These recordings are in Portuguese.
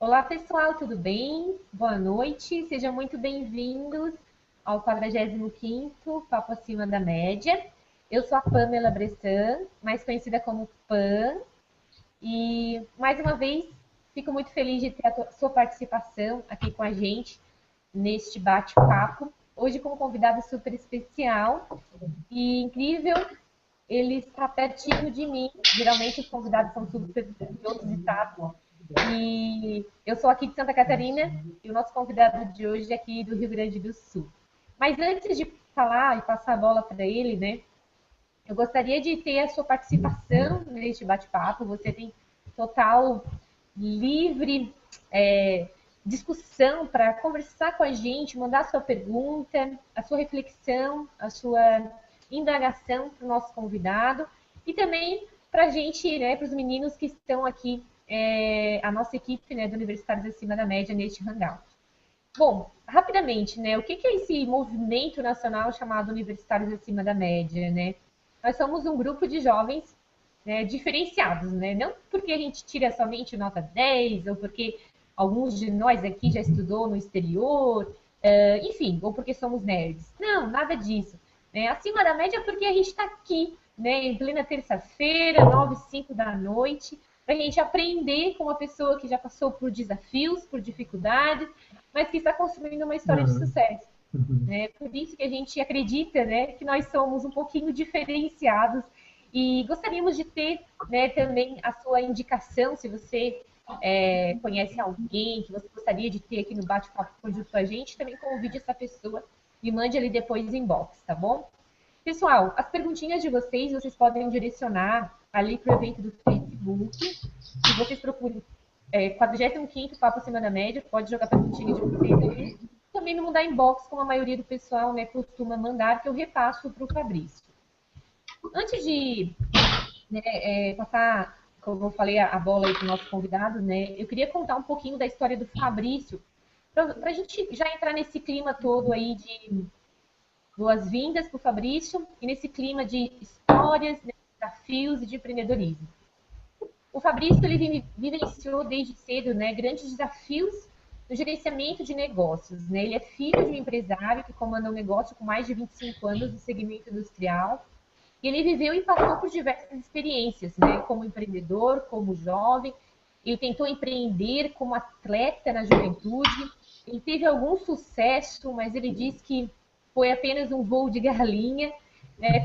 Olá, pessoal, tudo bem? Boa noite, sejam muito bem-vindos ao 45º Papo Acima da Média. Eu sou a Pamela Bressan, mais conhecida como Pam, e mais uma vez fico muito feliz de ter a sua participação aqui com a gente neste bate-papo. Hoje com um convidado super especial e incrível, ele está pertinho de mim. Geralmente os convidados são super de outros estados. E eu sou aqui de Santa Catarina e o nosso convidado de hoje é aqui do Rio Grande do Sul. Mas antes de falar e passar a bola para ele, né? Eu gostaria de ter a sua participação neste bate-papo. Você tem total livre discussão para conversar com a gente, mandar a sua pergunta, a sua reflexão, a sua indagação para o nosso convidado e também para a gente, né, para os meninos que estão aqui, a nossa equipe, né, do Universitários Acima da Média neste Hangout. Bom, rapidamente, né, o que é esse movimento nacional chamado Universitários Acima da Média, né? Nós somos um grupo de jovens, né, diferenciados, né? Não porque a gente tira somente nota 10, ou porque alguns de nós aqui já estudou no exterior, enfim, ou porque somos nerds. Não, nada disso. Né? Acima da média porque a gente está aqui, né, em plena terça-feira, 9h05 da noite, para a gente aprender com uma pessoa que já passou por desafios, por dificuldades, mas que está construindo uma história de sucesso. Né? Por isso que a gente acredita, né, que nós somos um pouquinho diferenciados e gostaríamos de ter, né, também a sua indicação, se você conhece alguém que você gostaria de ter aqui no bate-papo junto com a gente, também convide essa pessoa e mande ali depois inbox, tá bom? Pessoal, as perguntinhas de vocês podem direcionar ali para o evento do Facebook. Se vocês procurem 45º Papo Acima da Média, pode jogar perguntinha de vocês ali. Também me mandar inbox, como a maioria do pessoal, né, costuma mandar, que eu repasso para o Fabrício. Antes de passar, como eu falei, a bola aí para o nosso convidado, né, eu queria contar um pouquinho da história do Fabrício, para a gente já entrar nesse clima todo aí de boas-vindas para o Fabrício e nesse clima de histórias, né, desafios e de empreendedorismo. O Fabrício ele vivenciou desde cedo, né, grandes desafios no gerenciamento de negócios. Né? Ele é filho de um empresário que comanda um negócio com mais de 25 anos no segmento industrial. E ele viveu e passou por diversas experiências, né? Como empreendedor, como jovem. Ele tentou empreender como atleta na juventude. Ele teve algum sucesso, mas ele diz que foi apenas um voo de galinha.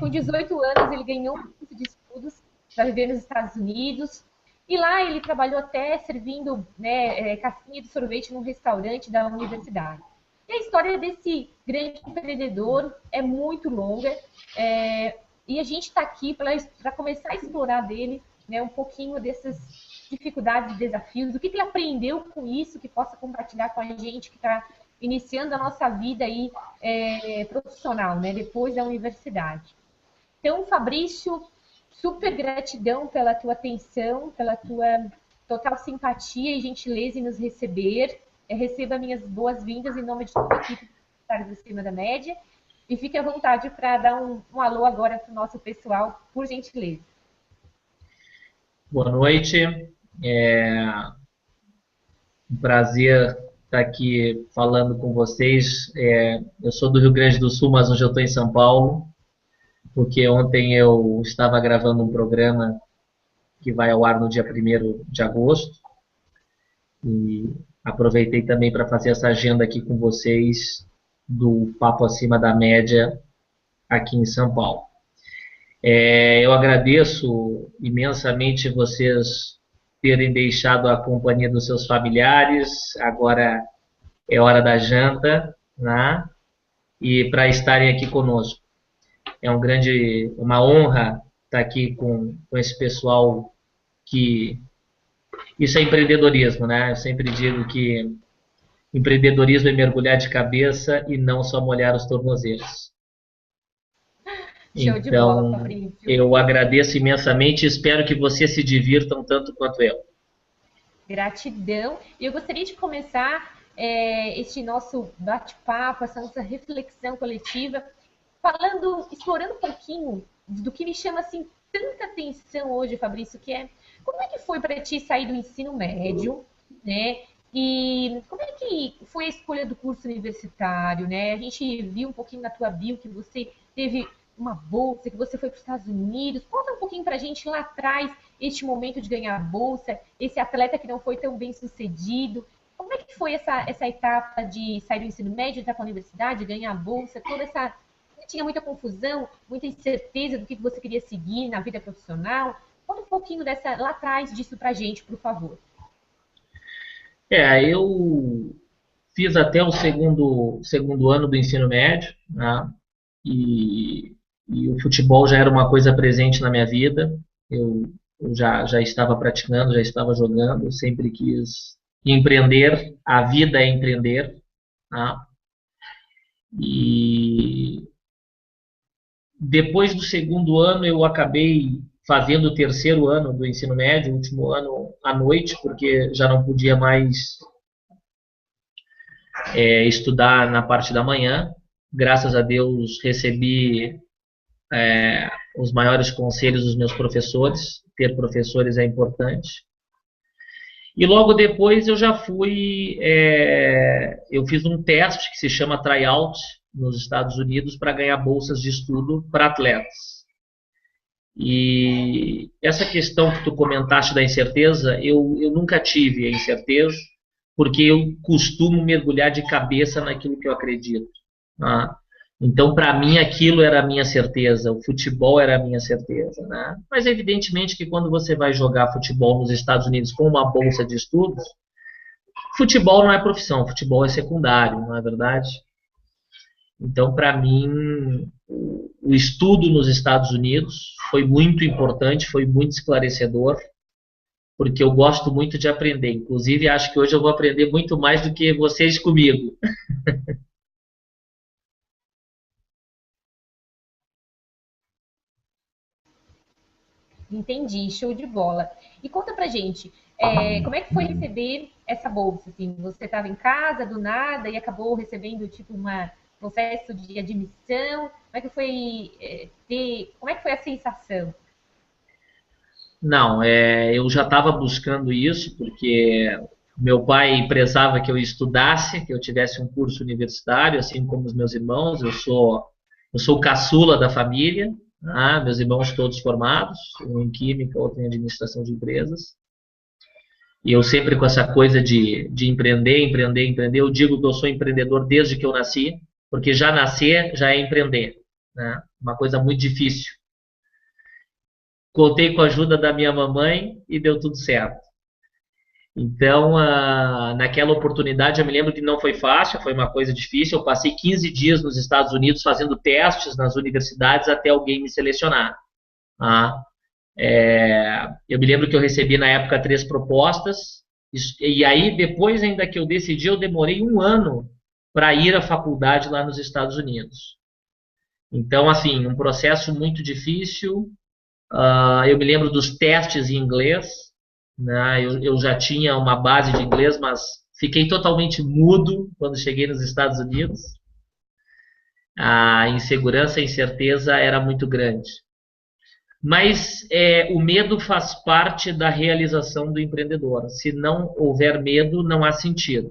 Com 18 anos, ele ganhou um curso de estudos para viver nos Estados Unidos. E lá ele trabalhou até servindo, né, casquinha de sorvete num restaurante da universidade. E a história desse grande empreendedor é muito longa. E a gente está aqui para começar a explorar dele, né, um pouquinho dessas dificuldades e desafios, o que ele aprendeu com isso, que possa compartilhar com a gente que está iniciando a nossa vida aí, profissional, né, depois da universidade. Então, Fabrício, super gratidão pela tua atenção, pela tua total simpatia e gentileza em nos receber. Receba minhas boas-vindas em nome de toda a equipe do Acima da Média. E fique à vontade para dar um alô agora para o nosso pessoal, por gentileza. Boa noite. É um prazer estar aqui falando com vocês. Eu sou do Rio Grande do Sul, mas hoje eu estou em São Paulo, porque ontem eu estava gravando um programa que vai ao ar no dia 1º de agosto. E aproveitei também para fazer essa agenda aqui com vocês do Papo Acima da Média aqui em São Paulo. Eu agradeço imensamente vocês terem deixado a companhia dos seus familiares. Agora é hora da janta, né? E para estarem aqui conosco. É uma honra estar aqui com esse pessoal que... Isso é empreendedorismo, né? Eu sempre digo que empreendedorismo é mergulhar de cabeça e não só molhar os tornozelos. Show de bola, Então, Fabrício. eu agradeço imensamente e espero que vocês se divirtam tanto quanto eu. Gratidão. E eu gostaria de começar este nosso bate-papo, essa nossa reflexão coletiva, explorando um pouquinho do que me chama assim tanta atenção hoje, Fabrício, que é como é que foi para ti sair do ensino médio, né? E como é que foi a escolha do curso universitário, né? A gente viu um pouquinho na tua bio que você teve uma bolsa, que você foi para os Estados Unidos. Conta um pouquinho para a gente lá atrás, este momento de ganhar a bolsa, esse atleta que não foi tão bem sucedido. Como é que foi essa etapa de sair do ensino médio, entrar para a universidade, ganhar a bolsa, toda essa... Tinha muita confusão, muita incerteza do que você queria seguir na vida profissional. Conta um pouquinho dessa, lá atrás disso para a gente, por favor. Eu fiz até o segundo ano do ensino médio, né? E, e o futebol já era uma coisa presente na minha vida. Eu já estava praticando, já estava jogando, eu sempre quis empreender, a vida é empreender, né? E depois do segundo ano eu acabei fazendo o terceiro ano do ensino médio, o último ano à noite, porque já não podia mais estudar na parte da manhã. Graças a Deus recebi os maiores conselhos dos meus professores. Ter professores é importante. E logo depois eu já fui, eu fiz um teste que se chama tryout nos Estados Unidos para ganhar bolsas de estudo para atletas. E essa questão que tu comentaste da incerteza, eu nunca tive a incerteza, porque eu costumo mergulhar de cabeça naquilo que eu acredito. Né? Então, para mim, aquilo era a minha certeza, o futebol era a minha certeza. Né? Mas, evidentemente, que quando você vai jogar futebol nos Estados Unidos com uma bolsa de estudos, futebol não é profissão, futebol é secundário, não é verdade? Então, para mim, o estudo nos Estados Unidos foi muito importante, foi muito esclarecedor, porque eu gosto muito de aprender. Inclusive, acho que hoje eu vou aprender muito mais do que vocês comigo. Entendi, show de bola. E conta pra gente, como é que foi receber essa bolsa? Assim, você estava em casa do nada e acabou recebendo tipo um processo de admissão? Como é que foi como é que foi a sensação? Não, eu já estava buscando isso, porque meu pai prezava que eu estudasse, que eu tivesse um curso universitário, assim como os meus irmãos. Eu sou o caçula da família, né? Meus irmãos todos formados, um em química, outro em administração de empresas. E eu sempre com essa coisa de empreender, empreender, empreender. Eu digo que eu sou empreendedor desde que eu nasci, porque já nascer já é empreender, né? Uma coisa muito difícil. Contei com a ajuda da minha mamãe e deu tudo certo. Então, naquela oportunidade, eu me lembro que não foi fácil, foi uma coisa difícil. Eu passei 15 dias nos Estados Unidos fazendo testes nas universidades até alguém me selecionar. Tá? Eu me lembro que eu recebi na época 3 propostas, e aí depois ainda que eu decidi, eu demorei um ano para ir à faculdade lá nos Estados Unidos. Então, assim, um processo muito difícil. Eu me lembro dos testes em inglês, né? Eu já tinha uma base de inglês, mas fiquei totalmente mudo quando cheguei nos Estados Unidos. A insegurança, a incerteza era muito grande. Mas o medo faz parte da realização do empreendedor. Se não houver medo, não há sentido.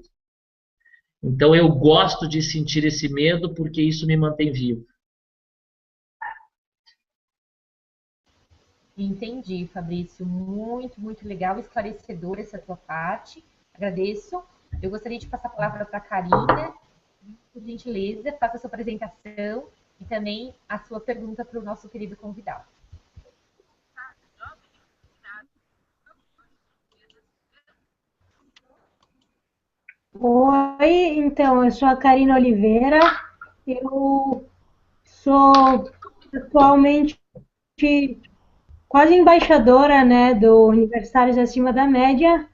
Então eu gosto de sentir esse medo porque isso me mantém vivo. Entendi, Fabrício. Muito, muito legal, esclarecedor essa tua parte. Agradeço. Eu gostaria de passar a palavra para a Karina. Por gentileza, faça a sua apresentação e também a sua pergunta para o nosso querido convidado. Oi, então, eu sou a Karina Oliveira, eu sou atualmente quase embaixadora, né, do Universitários Acima da Média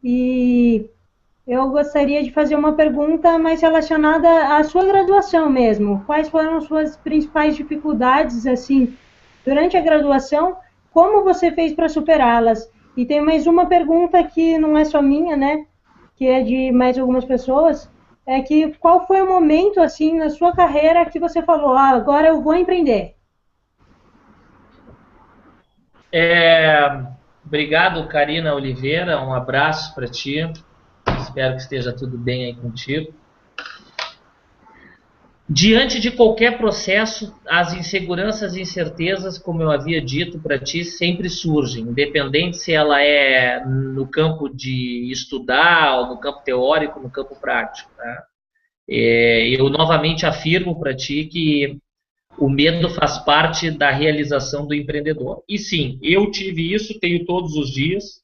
e eu gostaria de fazer uma pergunta mais relacionada à sua graduação mesmo. Quais foram as suas principais dificuldades, assim, durante a graduação? Como você fez para superá-las? E tem mais uma pergunta que não é só minha, né? Que é de mais algumas pessoas. É que qual foi o momento, assim, na sua carreira que você falou, agora eu vou empreender? É, Obrigado, Karina Oliveira. Um abraço para ti. Espero que esteja tudo bem aí contigo. Diante de qualquer processo, as inseguranças e incertezas, como eu havia dito para ti, sempre surgem, independente se ela é no campo de estudar, ou no campo teórico, no campo prático. Tá? Eu novamente afirmo para ti que o medo faz parte da realização do empreendedor. E sim, eu tive isso, tenho todos os dias,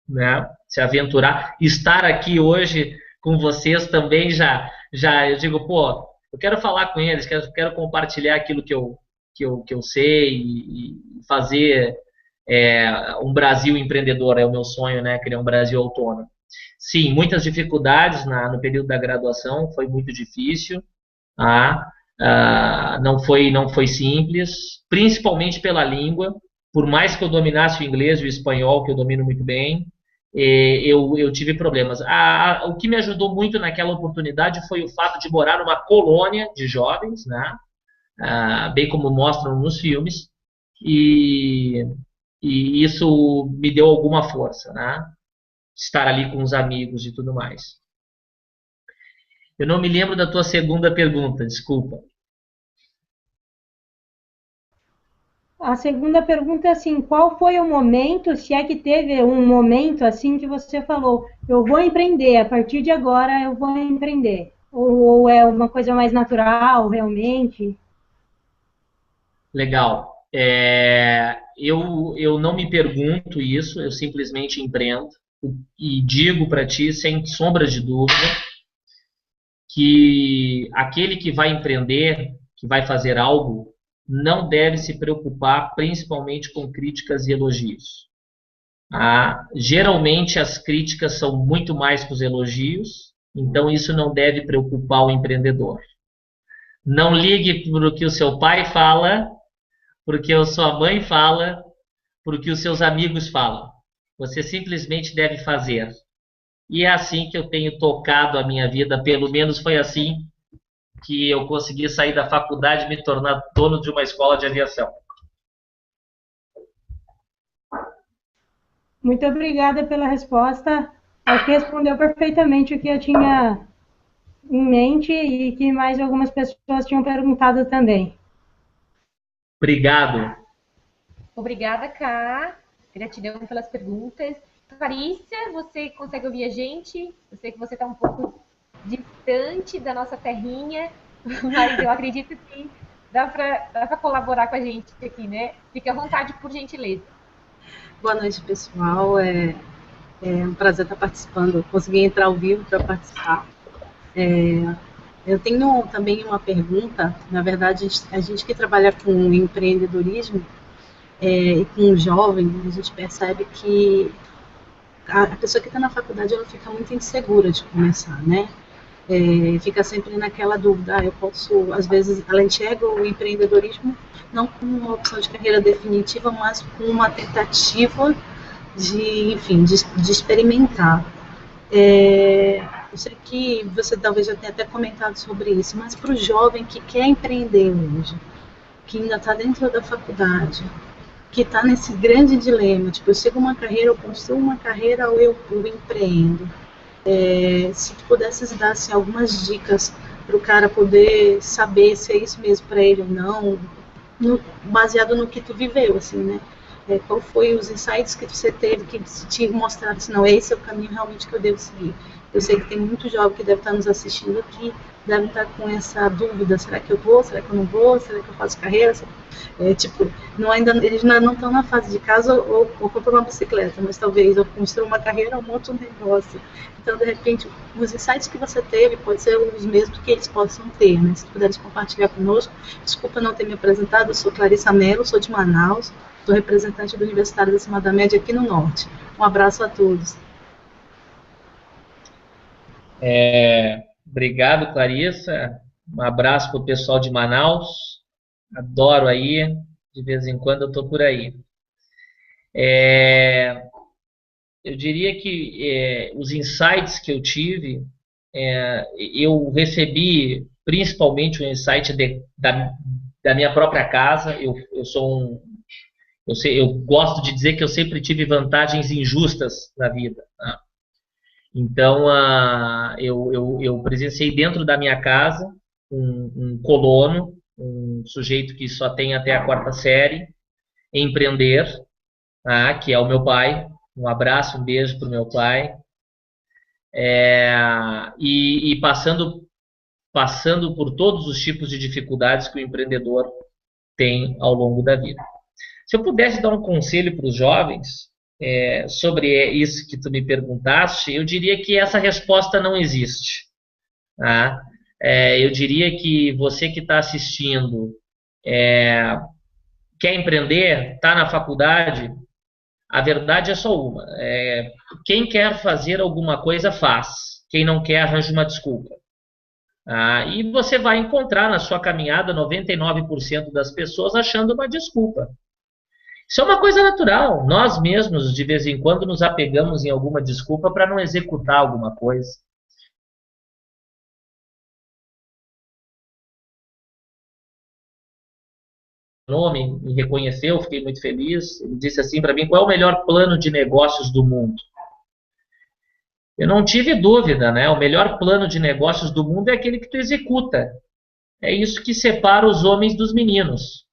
né? Se aventurar. Estar aqui hoje com vocês também eu digo, pô, eu quero falar com eles, quero compartilhar aquilo que eu sei e fazer um Brasil empreendedor, é o meu sonho, né? Criar um Brasil autônomo. Sim, muitas dificuldades no período da graduação, foi muito difícil, tá? Não foi simples, principalmente pela língua. Por mais que eu dominasse o inglês e o espanhol, que eu domino muito bem, eu tive problemas. O que me ajudou muito naquela oportunidade foi o fato de morar numa colônia de jovens, né? Bem como mostram nos filmes, e isso me deu alguma força, né? Estar ali com os amigos e tudo mais. Eu não me lembro da tua segunda pergunta, desculpa. A segunda pergunta é assim, qual foi o momento, se é que teve um momento assim que você falou, eu vou empreender, a partir de agora eu vou empreender? Ou é uma coisa mais natural, realmente? Legal. Eu não me pergunto isso, eu simplesmente empreendo e digo para ti, sem sombra de dúvida, que aquele que vai empreender, que vai fazer algo, não deve se preocupar principalmente com críticas e elogios. Geralmente as críticas são muito mais que os elogios, então isso não deve preocupar o empreendedor. Não ligue para o que o seu pai fala, porque a sua mãe fala, porque os seus amigos falam. Você simplesmente deve fazer. E é assim que eu tenho tocado a minha vida, pelo menos foi assim que eu consegui sair da faculdade e me tornar dono de uma escola de aviação. Muito obrigada pela resposta. Acho que respondeu perfeitamente o que eu tinha em mente e que mais algumas pessoas tinham perguntado também. Obrigado. Obrigada, Ká. Gratidão pelas perguntas. Clarícia, você consegue ouvir a gente? Eu sei que você está um pouco distante da nossa terrinha, mas eu acredito que dá para colaborar com a gente aqui, né? Fique à vontade, por gentileza. Boa noite, pessoal. É um prazer estar participando. Eu consegui entrar ao vivo para participar. Eu tenho também uma pergunta. Na verdade, a gente que trabalha com empreendedorismo e com jovens, a gente percebe que a pessoa que está na faculdade ela fica muito insegura de começar, né? Fica sempre naquela dúvida, eu posso, às vezes, ela enxerga o empreendedorismo não como uma opção de carreira definitiva, mas como uma tentativa de, enfim, de experimentar. Eu sei que você talvez já tenha até comentado sobre isso, mas para o jovem que quer empreender hoje, que ainda está dentro da faculdade, que está nesse grande dilema, tipo, eu sigo uma carreira, eu construo uma carreira ou eu empreendo. Se tu pudesses dar assim, algumas dicas para o cara poder saber se é isso mesmo para ele ou não, baseado no que tu viveu, assim, né? Qual foi os insights que você teve que te mostraram assim, não, esse é o caminho realmente que eu devo seguir. Eu sei que tem muito jovem que deve estar nos assistindo aqui, deve estar com essa dúvida, será que eu vou, será que eu não vou, será que eu faço carreira? Tipo, eles não estão na fase de casa ou comprar uma bicicleta, mas talvez eu construa uma carreira ou monte um negócio. Então, de repente, os insights que você teve pode ser os mesmos que eles possam ter, né? Se puderes compartilhar conosco. Desculpa não ter me apresentado, eu sou Clarissa Mello, sou de Manaus, sou representante do Universitário Acima da Média aqui no Norte. Um abraço a todos. Obrigado, Clarissa. Um abraço para o pessoal de Manaus. Adoro aí. De vez em quando eu estou por aí. Eu diria que os insights que eu tive, eu recebi principalmente o insight da minha própria casa. Eu gosto de dizer que eu sempre tive vantagens injustas na vida, tá? Então, eu presenciei dentro da minha casa um colono, um sujeito que só tem até a quarta série, empreender, que é o meu pai. Um abraço, um beijo para o meu pai. E passando por todos os tipos de dificuldades que o empreendedor tem ao longo da vida. Se eu pudesse dar um conselho para os jovens sobre isso que tu me perguntaste, eu diria que essa resposta não existe. Tá? Eu diria que você que está assistindo quer empreender, está na faculdade, a verdade é só uma. Quem quer fazer alguma coisa, faz. Quem não quer, arranja uma desculpa. E você vai encontrar na sua caminhada 99% das pessoas achando uma desculpa. Isso é uma coisa natural. Nós mesmos, de vez em quando, nos apegamos em alguma desculpa para não executar alguma coisa. O nome me reconheceu, fiquei muito feliz. Ele disse assim para mim: qual é o melhor plano de negócios do mundo? Eu não tive dúvida, né? O melhor plano de negócios do mundo é aquele que tu executa. É isso que separa os homens dos meninos.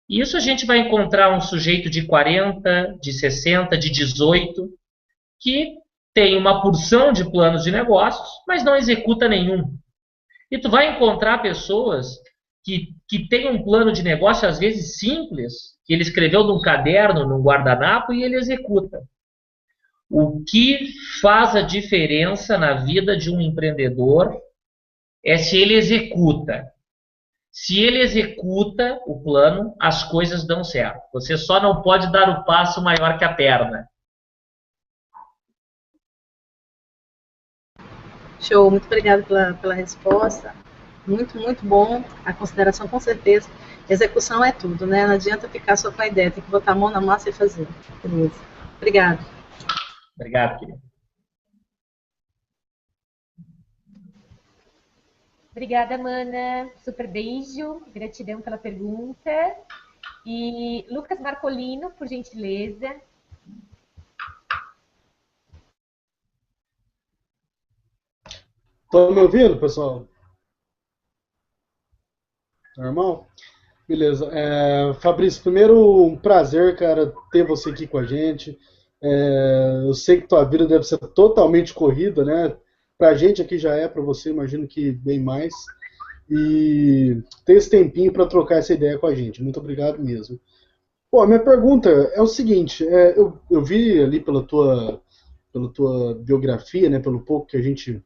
E isso a gente vai encontrar um sujeito de 40, de 60, de 18, que tem uma porção de planos de negócios, mas não executa nenhum. E tu vai encontrar pessoas que têm um plano de negócio, às vezes simples, que ele escreveu num caderno, num guardanapo, e ele executa. O que faz a diferença na vida de um empreendedor é se ele executa. Se ele executa o plano, as coisas dão certo. Você só não pode dar o passo maior que a perna. Show, muito obrigada pela resposta. Muito, muito bom. A consideração, com certeza. Execução é tudo, né? Não adianta ficar só com a ideia, tem que botar a mão na massa e fazer. Beleza. Obrigada. Obrigado, querido. Obrigada, Mana. Super beijo. Gratidão pela pergunta. E Lucas Marcolino, por gentileza. Estão me ouvindo, pessoal? Normal? Beleza. Fabrício, primeiro, um prazer, cara, ter você aqui com a gente. Eu sei que tua vida deve ser totalmente corrida, né? Pra gente aqui já é, pra você imagino que bem mais. E ter esse tempinho para trocar essa ideia com a gente. Muito obrigado mesmo. Bom, a minha pergunta é o seguinte, eu vi ali pela tua biografia, né, pelo pouco que a gente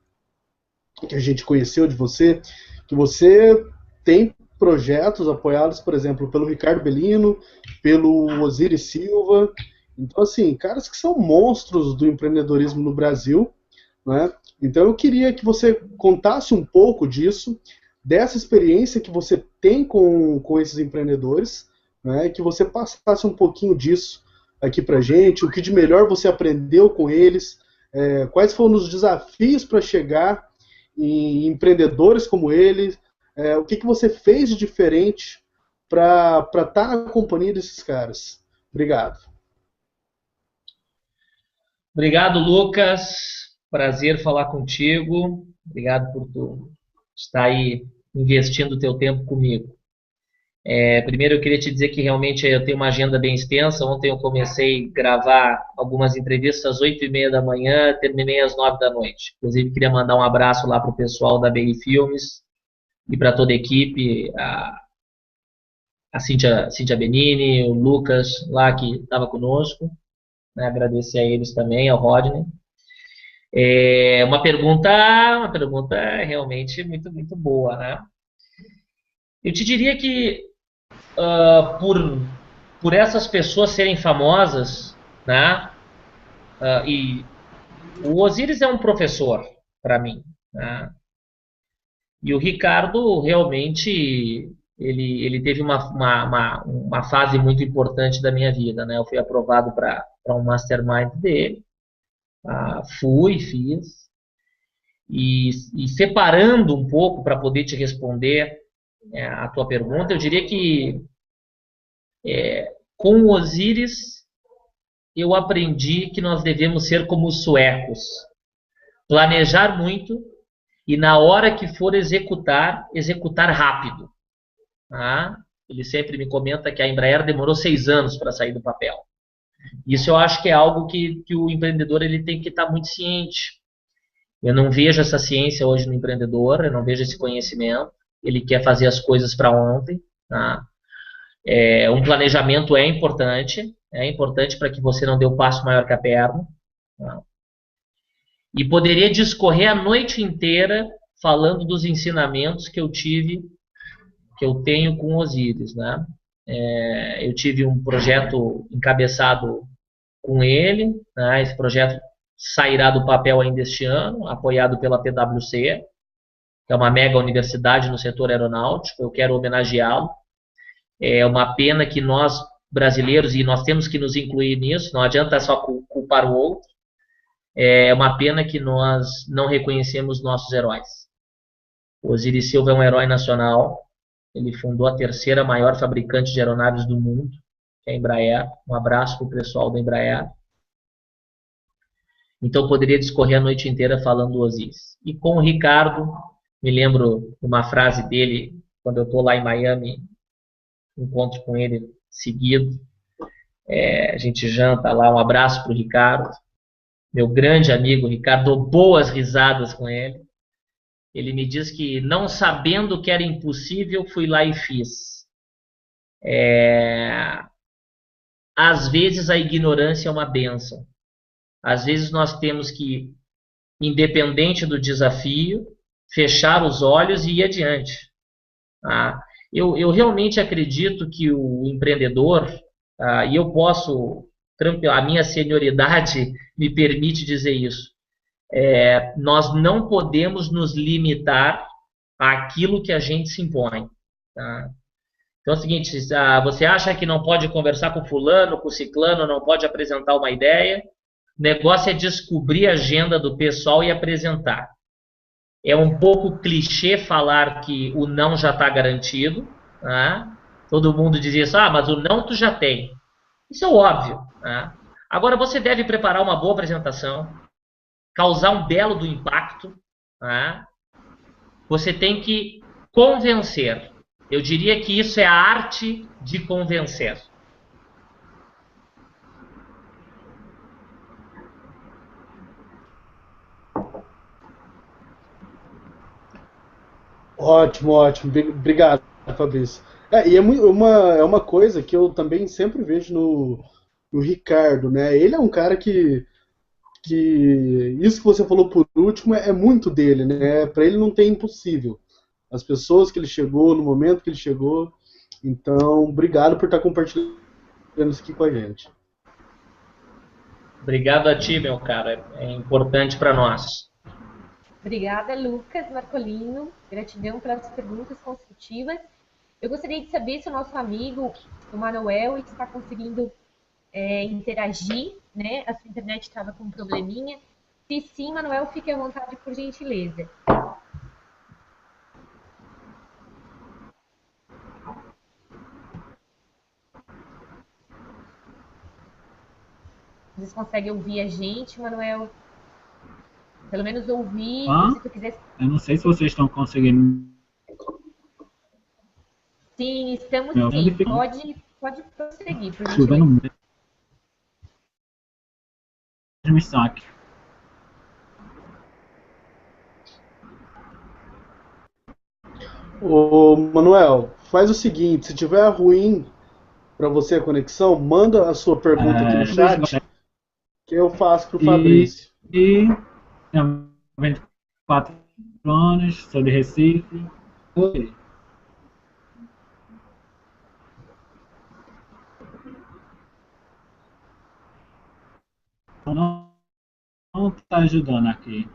conheceu de você, que você tem projetos apoiados, por exemplo, pelo Ricardo Bellino, pelo Osiris Silva. Então, assim, caras que são monstros do empreendedorismo no Brasil, né? Então, eu queria que você contasse um pouco disso, dessa experiência que você tem com esses empreendedores, né? Que você passasse um pouquinho disso aqui pra gente, o que de melhor você aprendeu com eles, quais foram os desafios para chegar em empreendedores como eles, o que você fez de diferente para estar na companhia desses caras. Obrigado. Obrigado, Lucas. Prazer falar contigo. Obrigado por tu estar aí investindo o teu tempo comigo. Primeiro eu queria te dizer que realmente eu tenho uma agenda bem extensa. Ontem eu comecei a gravar algumas entrevistas às 8h30 da manhã, terminei às 9 da noite. Inclusive queria mandar um abraço lá para o pessoal da BI Filmes e para toda a equipe, a Cíntia Benini, o Lucas lá que estava conosco, né? Agradecer a eles também, ao Rodney. Uma pergunta realmente muito, muito boa, né? Eu te diria que por essas pessoas serem famosas, né? E o Osiris é um professor para mim, né? E o Ricardo realmente ele teve uma fase muito importante da minha vida, né? Eu fui aprovado para um mastermind dele, fiz, e separando um pouco para poder te responder a tua pergunta, eu diria que com o Osiris eu aprendi que nós devemos ser como os suecos. planejar muito e na hora que for executar, executar rápido. Tá? Ele sempre me comenta que a Embraer demorou 6 anos para sair do papel. Isso eu acho que é algo que o empreendedor ele tem que estar muito ciente. Eu não vejo essa ciência hoje no empreendedor, eu não vejo esse conhecimento. Ele quer fazer as coisas para ontem. Tá? Um planejamento é importante para que você não dê o passo maior que a perna. Tá? E poderia discorrer a noite inteira falando dos ensinamentos que eu tive, que eu tenho com Osíris, né? Eu tive um projeto encabeçado com ele, né? Esse projeto sairá do papel ainda este ano, apoiado pela PwC, que é uma mega universidade no setor aeronáutico. Eu quero homenageá-lo. É uma pena que nós, brasileiros, e nós temos que nos incluir nisso, não adianta só culpar o outro, é uma pena que nós não reconhecemos nossos heróis. O Osíris Silva é um herói nacional. Ele fundou a terceira maior fabricante de aeronaves do mundo, que é a Embraer. Um abraço para o pessoal da Embraer. Então, eu poderia discorrer a noite inteira falando do Osíris. E com o Ricardo, me lembro uma frase dele, quando eu estou lá em Miami, encontro com ele seguido. A gente janta lá, um abraço para o Ricardo, meu grande amigo Ricardo, dou boas risadas com ele. Ele me diz que, não sabendo que era impossível, fui lá e fiz. Às vezes a ignorância é uma bênção. Às vezes nós temos que, independente do desafio, fechar os olhos e ir adiante. Tá? Eu realmente acredito que o empreendedor, e eu posso, a minha senioridade me permite dizer isso, nós não podemos nos limitar àquilo que a gente se impõe. Tá? Então é o seguinte, você acha que não pode conversar com fulano, com ciclano, não pode apresentar uma ideia, o negócio é descobrir a agenda do pessoal e apresentar. É um pouco clichê falar que o não já está garantido. Tá? Todo mundo dizia isso, mas o não tu já tem. Isso é óbvio. Tá? Agora você deve preparar uma boa apresentação, causar um belo do impacto. Tá? Você tem que convencer. Eu diria que isso é a arte de convencer. Ótimo, ótimo. Obrigado, Fabrício. E é uma coisa que eu também sempre vejo no Ricardo, né? Ele é um cara que isso que você falou por último é muito dele, né? Para ele não tem impossível. As pessoas que ele chegou, no momento que ele chegou. Então, obrigado por estar compartilhando isso aqui com a gente. Obrigado a ti, meu cara. É importante para nós. Obrigada, Lucas Marcolino. Gratidão pelas perguntas construtivas. Eu gostaria de saber se o nosso amigo, o Manuel, está conseguindo interagir, né? A sua internet estava com um probleminha. Se sim, Manuel, fique à vontade, por gentileza. Vocês conseguem ouvir a gente, Manuel? Pelo menos ouvir, se tu quiser... Eu não sei se vocês estão conseguindo. Sim, estamos sim. Pode prosseguir, por gentileza. Chovendo muito. Transmissão aqui. Ô, Manuel, faz o seguinte, se tiver ruim para você a conexão, manda a sua pergunta aqui no chat, que eu faço pro Fabrício. E tenho 24 anos, sou de Recife. Não está ajudando aqui.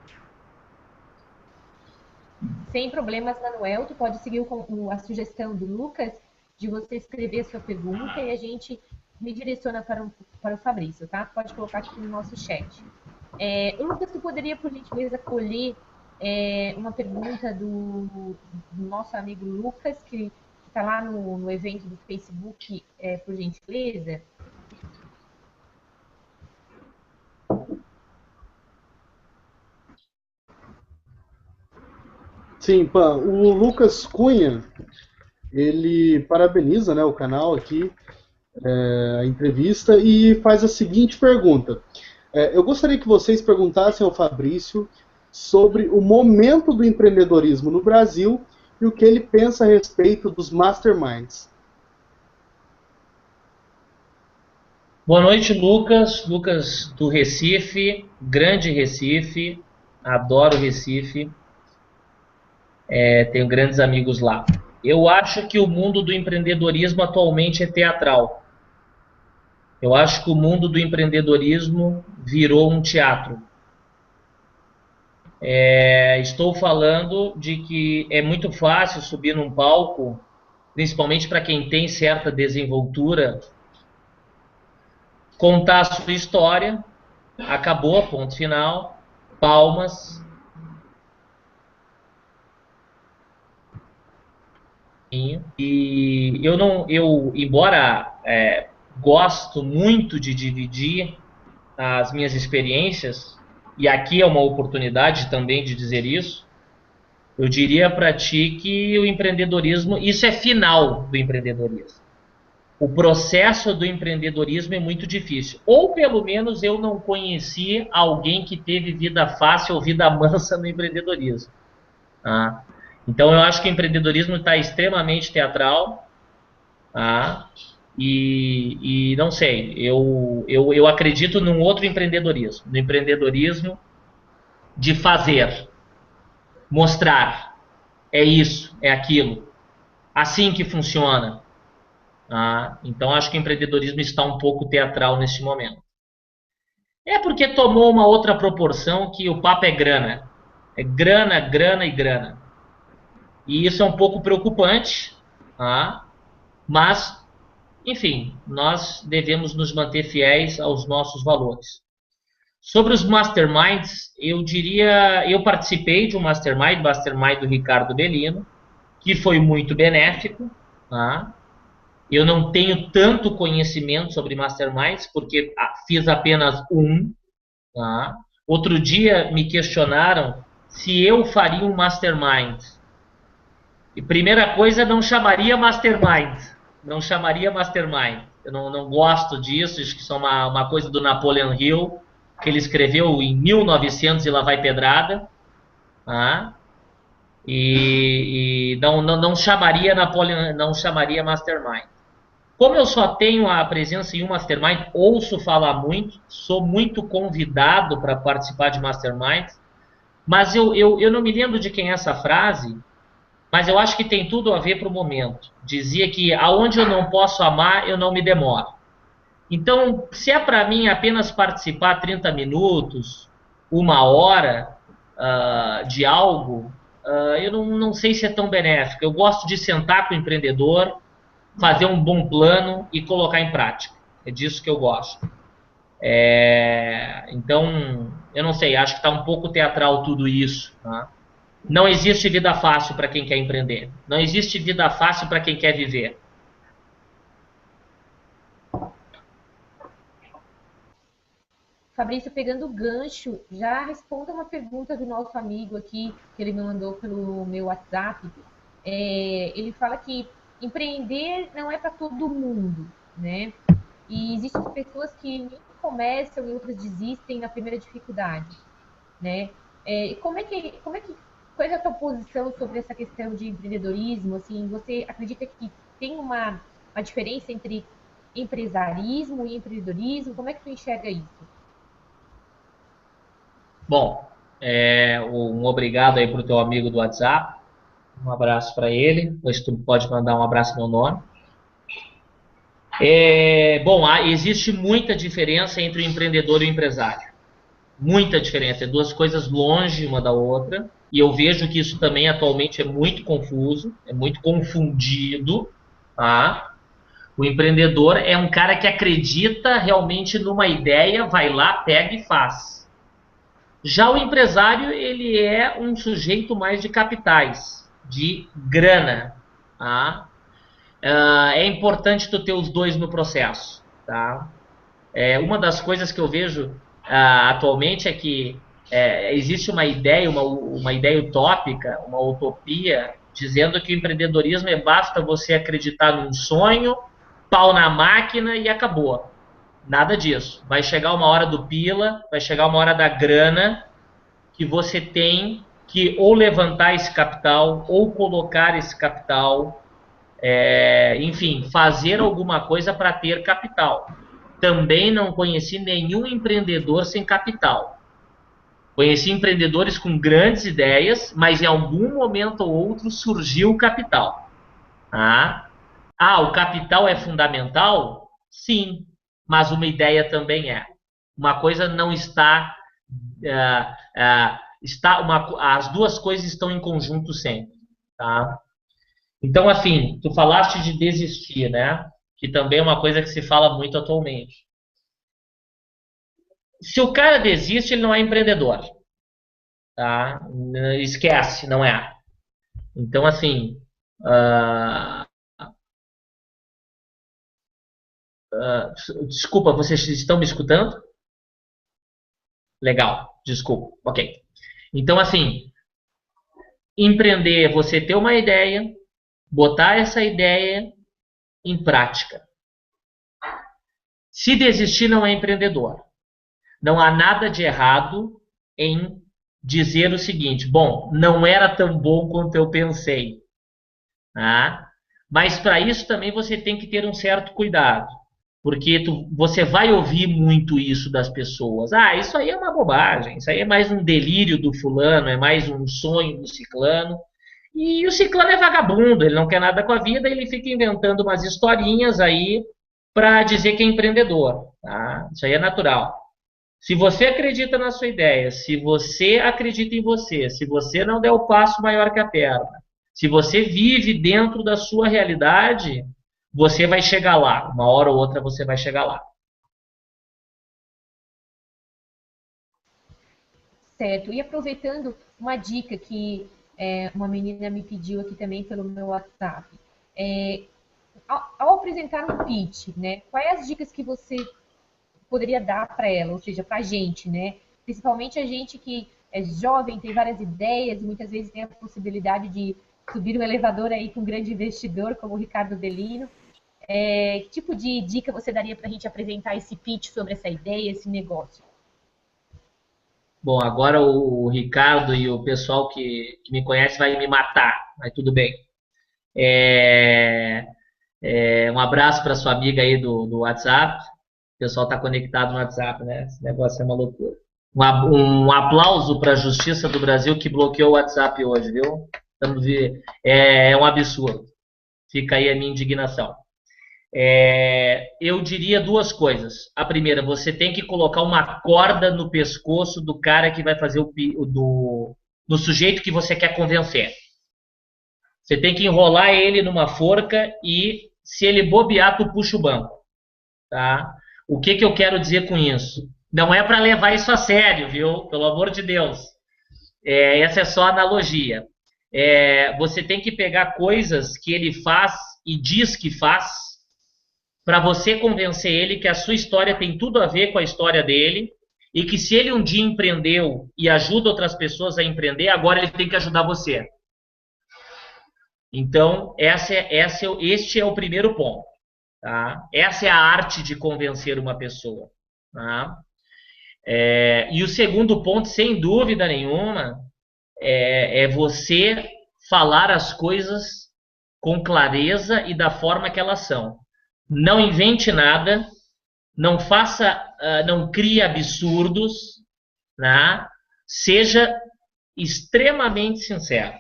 Sem problemas, Manuel. Tu pode seguir a sugestão do Lucas de você escrever a sua pergunta e a gente redireciona para o Fabrício, tá? Pode colocar aqui no nosso chat. Lucas, tu poderia, por gentileza, colher uma pergunta do nosso amigo Lucas, que está lá no evento do Facebook, por gentileza? Sim, Pan. O Lucas Cunha, ele parabeniza, né, o canal aqui, a entrevista, e faz a seguinte pergunta. Eu gostaria que vocês perguntassem ao Fabrício sobre o momento do empreendedorismo no Brasil e o que ele pensa a respeito dos masterminds. Boa noite, Lucas. Lucas do Recife, grande Recife. Adoro Recife. Tenho grandes amigos lá. Eu acho que o mundo do empreendedorismo atualmente é teatral. Eu acho que o mundo do empreendedorismo virou um teatro. Estou falando de que é muito fácil subir num palco, principalmente para quem tem certa desenvoltura, contar a sua história, acabou, ponto final, palmas. E embora gosto muito de dividir as minhas experiências, e aqui é uma oportunidade também de dizer isso, eu diria para ti que o empreendedorismo, isso é final do empreendedorismo. O processo do empreendedorismo é muito difícil. Ou pelo menos eu não conheci alguém que teve vida fácil ou vida mansa no empreendedorismo. Tá? Então eu acho que o empreendedorismo está extremamente teatral. Tá? E não sei, eu acredito num outro empreendedorismo. No empreendedorismo de fazer, mostrar. É isso, é aquilo. Assim que funciona. Então acho que o empreendedorismo está um pouco teatral neste momento. É porque tomou uma outra proporção que o papo é grana. É grana, grana e grana. E isso é um pouco preocupante, mas, enfim, nós devemos nos manter fiéis aos nossos valores. Sobre os masterminds, eu participei de um mastermind do Ricardo Bellino, que foi muito benéfico, Eu não tenho tanto conhecimento sobre masterminds, porque fiz apenas um. Outro dia me questionaram se eu faria um mastermind. E primeira coisa, não chamaria mastermind. Não chamaria mastermind. Eu não gosto disso, acho que isso é uma coisa do Napoleon Hill, que ele escreveu em 1900 e lá vai pedrada. E não chamaria Napoleon, não chamaria mastermind. Como eu só tenho a presença em um mastermind, ouço falar muito, sou muito convidado para participar de masterminds, mas eu não me lembro de quem é essa frase, mas eu acho que tem tudo a ver para o momento. Dizia que aonde eu não posso amar, eu não me demoro. Então, se é para mim apenas participar 30 minutos, uma hora de algo, eu não sei se é tão benéfico. Eu gosto de sentar com o empreendedor, fazer um bom plano e colocar em prática. É disso que eu gosto. Então, eu não sei, acho que está um pouco teatral tudo isso. Não existe vida fácil para quem quer empreender. Não existe vida fácil para quem quer viver. Fabrício, pegando o gancho, já responda uma pergunta do nosso amigo aqui, que ele me mandou pelo meu WhatsApp. Ele fala que empreender não é para todo mundo, né? E existem pessoas que nem começam e outras desistem na primeira dificuldade, né? Qual é a tua posição sobre essa questão de empreendedorismo? Assim, você acredita que tem uma diferença entre empresarismo e empreendedorismo? Como é que tu enxerga isso? Bom, um obrigado aí para o teu amigo do WhatsApp. Um abraço para ele. Depois tu pode mandar um abraço no meu nome. Bom, existe muita diferença entre o empreendedor e o empresário. Muita diferença. É duas coisas longe uma da outra. E eu vejo que isso também atualmente é muito confuso, é muito confundido. O empreendedor é um cara que acredita realmente numa ideia, vai lá, pega e faz. Já o empresário, ele é um sujeito mais de capitais, de grana. É importante tu ter os dois no processo. Uma das coisas que eu vejo atualmente é que existe uma ideia utópica, uma utopia, dizendo que o empreendedorismo basta você acreditar num sonho, pau na máquina e acabou. Nada disso. Vai chegar uma hora do pila, vai chegar uma hora da grana, que você tem que ou levantar esse capital, ou colocar esse capital, enfim, fazer alguma coisa para ter capital. Também não conheci nenhum empreendedor sem capital. Conheci empreendedores com grandes ideias, mas em algum momento ou outro surgiu o capital. O capital é fundamental? Sim, mas uma ideia também é. Uma coisa não está... as duas coisas estão em conjunto sempre. Tá? Então, assim, tu falaste de desistir, né? Que também é uma coisa que se fala muito atualmente. Se o cara desiste, ele não é empreendedor. Tá? Esquece, não é. Então, assim, desculpa, vocês estão me escutando? Legal, desculpa, ok. Então, assim, empreender é você ter uma ideia, botar essa ideia em prática. Se desistir, não é empreendedor. Não há nada de errado em dizer o seguinte: bom, não era tão bom quanto eu pensei. Tá? Mas para isso também você tem que ter um certo cuidado. Porque você vai ouvir muito isso das pessoas. Isso aí é uma bobagem, isso aí é mais um delírio do fulano, é mais um sonho do ciclano. E o ciclano é vagabundo, ele não quer nada com a vida, ele fica inventando umas historinhas aí para dizer que é empreendedor. Tá? Isso aí é natural. Se você acredita na sua ideia, se você acredita em você, se você não der o passo maior que a perna, se você vive dentro da sua realidade, você vai chegar lá. Uma hora ou outra você vai chegar lá. Certo. E aproveitando uma dica que uma menina me pediu aqui também pelo meu WhatsApp. Ao apresentar um pitch, né, quais as dicas que você poderia dar para ela, ou seja, para a gente, né? Principalmente a gente que é jovem, tem várias ideias e muitas vezes tem a possibilidade de subir um elevador aí com um grande investidor como o Ricardo Bellino. Que tipo de dica você daria para a gente apresentar esse pitch sobre essa ideia, esse negócio? Bom, agora o Ricardo e o pessoal que me conhece vai me matar, mas tudo bem. Um abraço para sua amiga aí do WhatsApp. O pessoal está conectado no WhatsApp, né? Esse negócio é uma loucura. Um aplauso para a Justiça do Brasil que bloqueou o WhatsApp hoje, viu? É um absurdo. Fica aí a minha indignação. Eu diria duas coisas. A primeira, você tem que colocar uma corda no pescoço do cara que vai fazer do sujeito que você quer convencer. Você tem que enrolar ele numa forca e, se ele bobear, tu puxa o banco. Tá? O que eu quero dizer com isso? Não é para levar isso a sério, viu? Pelo amor de Deus. Essa é só analogia. Você tem que pegar coisas que ele faz e diz que faz para você convencer ele que a sua história tem tudo a ver com a história dele e que se ele um dia empreendeu e ajuda outras pessoas a empreender, agora ele tem que ajudar você. Então, este é o primeiro ponto. Tá? Essa é a arte de convencer uma pessoa. Tá? E o segundo ponto, sem dúvida nenhuma, é você falar as coisas com clareza e da forma que elas são. Não invente nada, não crie absurdos, né? Seja extremamente sincero.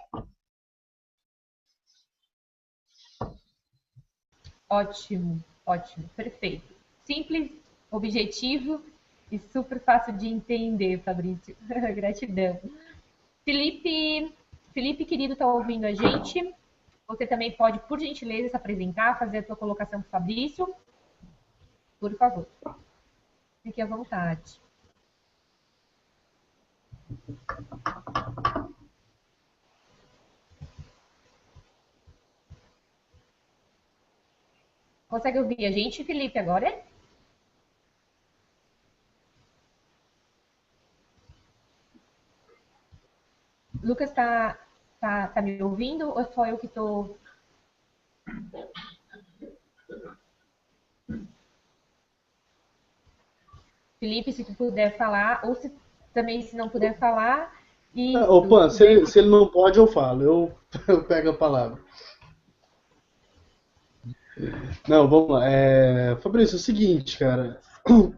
Ótimo, ótimo, perfeito. Simples, objetivo e super fácil de entender, Fabrício. Gratidão. Felipe, querido, está ouvindo a gente? Você também pode, por gentileza, se apresentar, fazer a sua colocação para o Fabrício. Por favor. Fique à vontade. Consegue ouvir a gente, Felipe, agora? Lucas, tá me ouvindo ou só eu que tô... Felipe, se tu puder falar, ou se também se não puder falar, Ô, isso. Pan, se ele não pode, eu falo. Eu pego a palavra. Não, vamos lá. Fabrício, é o seguinte, cara.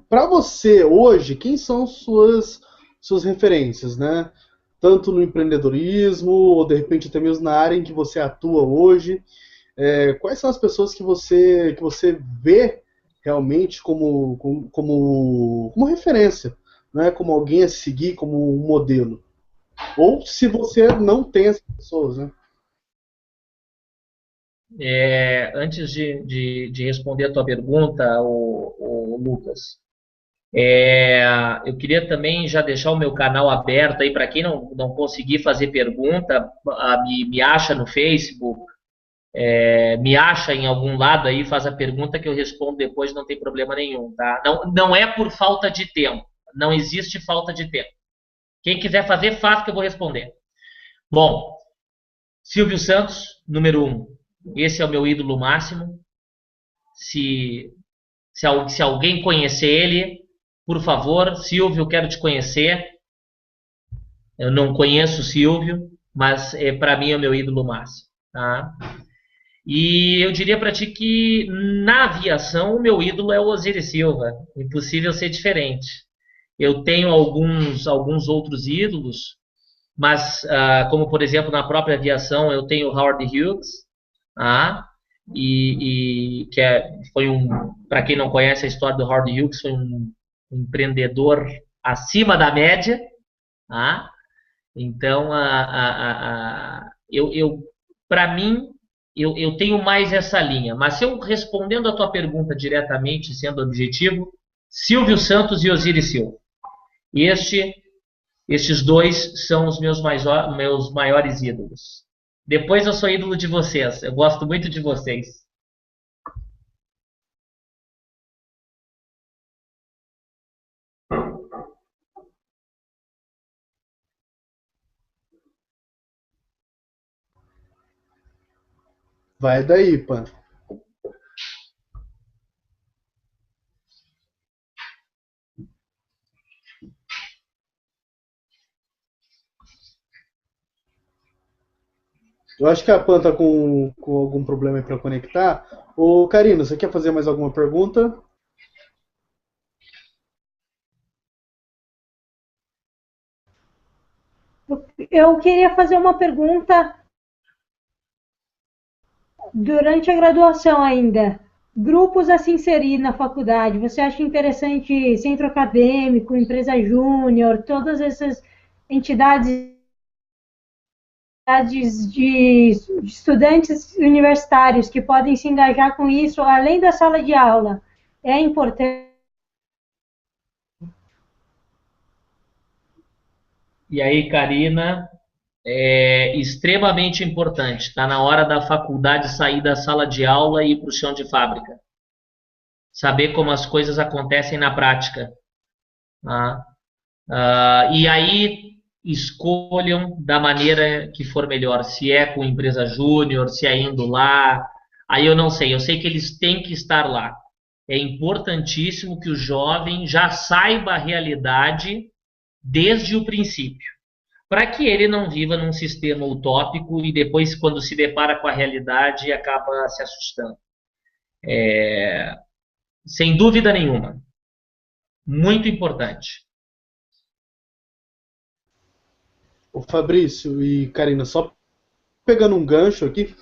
Para você hoje, quem são suas referências, né? Tanto no empreendedorismo, ou de repente até mesmo na área em que você atua hoje. Quais são as pessoas que você vê realmente como referência, né? Como alguém a seguir, como um modelo? Ou se você não tem essas pessoas, né? Antes de responder a tua pergunta, o Lucas, eu queria também já deixar o meu canal aberto aí para quem não conseguir fazer pergunta, me acha no Facebook, me acha em algum lado aí, faz a pergunta que eu respondo depois, não tem problema nenhum, tá? Não é por falta de tempo, não existe falta de tempo. Quem quiser fazer, faz que eu vou responder. Bom, Silvio Santos, número 1. Esse é o meu ídolo máximo. Se alguém conhecer ele, por favor, Silvio, eu quero te conhecer. Eu não conheço o Silvio, mas para mim é o meu ídolo máximo. Tá? E eu diria para ti que na aviação o meu ídolo é o Osiris Silva. Impossível ser diferente. Eu tenho alguns outros ídolos, mas como por exemplo na própria aviação eu tenho o Howard Hughes, tá? E que para quem não conhece a história do Howard Hughes, foi um empreendedor acima da média, tá? Então para mim eu tenho mais essa linha, mas se eu respondendo a tua pergunta diretamente, sendo objetivo, Silvio Santos e Osiris Silva. Estes dois são os meus maiores ídolos. Depois eu sou ídolo de vocês. Eu gosto muito de vocês. Vai daí, Pan. Eu acho que a Pan tá com algum problema aí para conectar. Ô, Karina, você quer fazer mais alguma pergunta? Eu queria fazer uma pergunta durante a graduação ainda. Grupos a se inserir na faculdade, você acha interessante centro acadêmico, empresa júnior, todas essas entidades de estudantes universitários que podem se engajar com isso, além da sala de aula, é importante? E aí, Karina, é extremamente importante. Está na hora da faculdade sair da sala de aula e ir para o chão de fábrica. Saber como as coisas acontecem na prática. Tá? E aí escolham da maneira que for melhor. Se é com empresa júnior, se é indo lá. Aí eu não sei. Eu sei que eles têm que estar lá. É importantíssimo que o jovem já saiba a realidade desde o princípio, para que ele não viva num sistema utópico e depois, quando se depara com a realidade, acaba se assustando. Sem dúvida nenhuma. Muito importante. O Fabrício e Karina, só pegando um gancho aqui,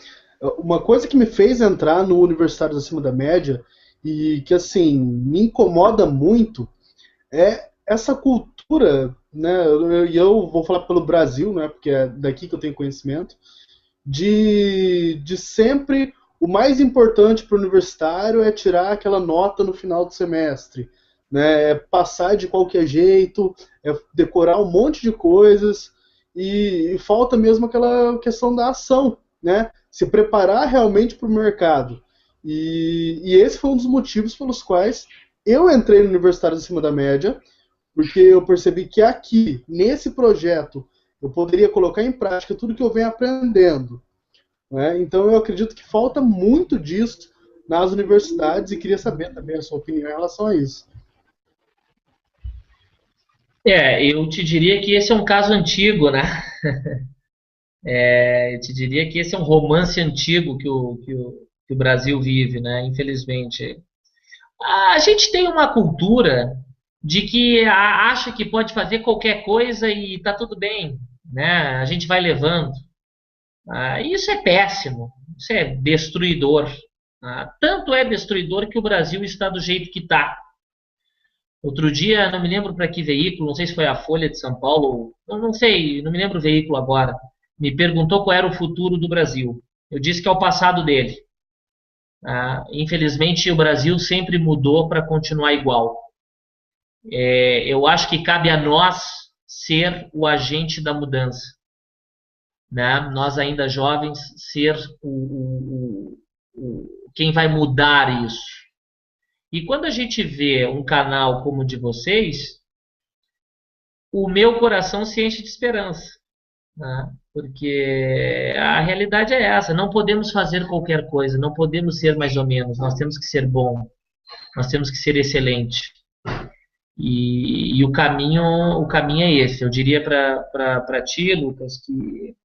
uma coisa que me fez entrar no Universitários Acima da Média e que, assim, me incomoda muito é essa cultura, né, e eu vou falar pelo Brasil, né, porque é daqui que eu tenho conhecimento, de sempre o mais importante para o universitário é tirar aquela nota no final do semestre, né, é passar de qualquer jeito, é decorar um monte de coisas e falta mesmo aquela questão da ação, né, se preparar realmente para o mercado. E esse foi um dos motivos pelos quais eu entrei no Universitários Acima da Média, porque eu percebi que aqui, nesse projeto, eu poderia colocar em prática tudo que eu venho aprendendo, né? Então eu acredito que falta muito disso nas universidades e queria saber também a sua opinião em relação a isso. Eu te diria que esse é um caso antigo, né? Eu te diria que esse é um romance antigo que o Brasil vive, né? Infelizmente. A gente tem uma cultura de que acha que pode fazer qualquer coisa e tá tudo bem, né? A gente vai levando. Isso é péssimo, isso é destruidor. Tanto é destruidor que o Brasil está do jeito que está. Outro dia, não me lembro para que veículo, não sei se foi a Folha de São Paulo, não sei, não me lembro o veículo agora, me perguntou qual era o futuro do Brasil. Eu disse que é o passado dele. Infelizmente, o Brasil sempre mudou para continuar igual. Eu acho que cabe a nós ser o agente da mudança, né? Nós ainda jovens, ser quem vai mudar isso. E quando a gente vê um canal como o de vocês, o meu coração se enche de esperança, né? Porque a realidade é essa, não podemos fazer qualquer coisa, não podemos ser mais ou menos, nós temos que ser bom, nós temos que ser excelente. E o caminho é esse. Eu diria para ti, Lucas, que